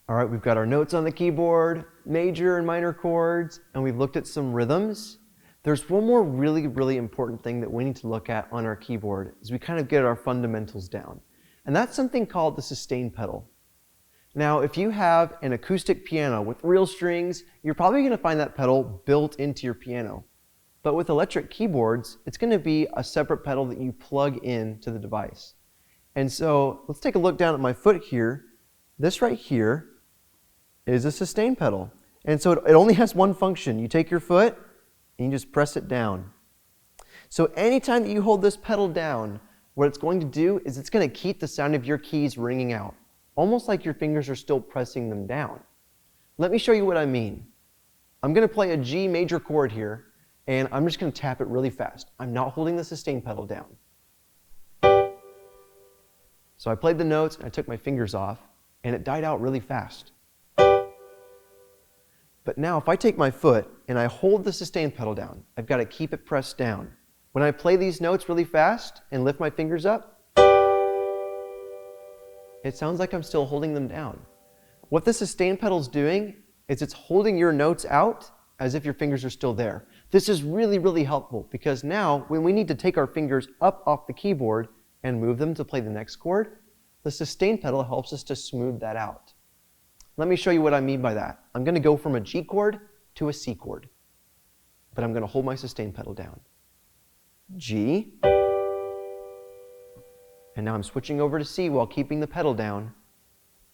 All right, we've got our notes on the keyboard, major and minor chords, and we've looked at some rhythms. There's one more really important thing that we need to look at on our keyboard as we kind of get our fundamentals down. And that's something called the sustain pedal. Now, if you have an acoustic piano with real strings, you're probably going to find that pedal built into your piano. But with electric keyboards, it's going to be a separate pedal that you plug in to the device. And so let's take a look down at my foot here. This right here is a sustain pedal. And so it only has one function. You take your foot and you just press it down. So anytime that you hold this pedal down, what it's going to do is it's going to keep the sound of your keys ringing out, almost like your fingers are still pressing them down. Let me show you what I mean. I'm going to play a G major chord here, and I'm just going to tap it really fast. I'm not holding the sustain pedal down. So I played the notes, and I took my fingers off, and it died out really fast. But now if I take my foot and I hold the sustain pedal down, I've got to keep it pressed down. When I play these notes really fast and lift my fingers up, it sounds like I'm still holding them down. What the sustain pedal is doing is it's holding your notes out as if your fingers are still there. This is really helpful because now when we need to take our fingers up off the keyboard and move them to play the next chord, the sustain pedal helps us to smooth that out. Let me show you what I mean by that. I'm going to go from a G chord to a C chord, but I'm going to hold my sustain pedal down. G, and now I'm switching over to C while keeping the pedal down,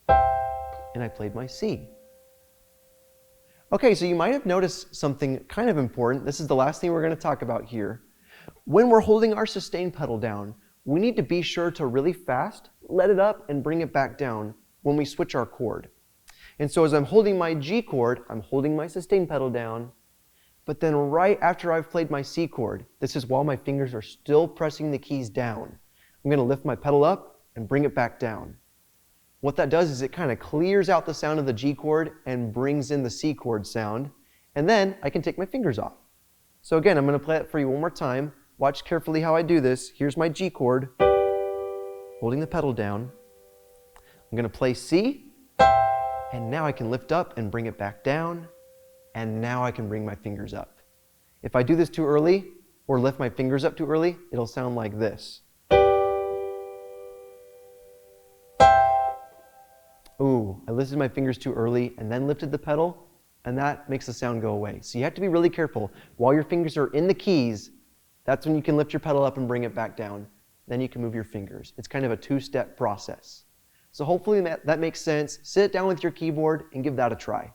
and I played my C. Okay, so you might have noticed something kind of important. This is the last thing we're going to talk about here. When we're holding our sustain pedal down, we need to be sure to really fast let it up and bring it back down when we switch our chord. And so as I'm holding my G chord, I'm holding my sustain pedal down, but then right after I've played my C chord, this is while my fingers are still pressing the keys down, I'm going to lift my pedal up and bring it back down. What that does is it kind of clears out the sound of the G chord and brings in the C chord sound, and then I can take my fingers off. So again, I'm going to play it for you one more time. Watch carefully how I do this. Here's my G chord, holding the pedal down. I'm going to play C, and now I can lift up and bring it back down, and now I can bring my fingers up. If I do this too early, or lift my fingers up too early, it'll sound like this. Ooh, I lifted my fingers too early and then lifted the pedal, and that makes the sound go away. So you have to be really careful. While your fingers are in the keys, that's when you can lift your pedal up and bring it back down. Then you can move your fingers. It's kind of a two-step process. So hopefully that makes sense. Sit down with your keyboard and give that a try.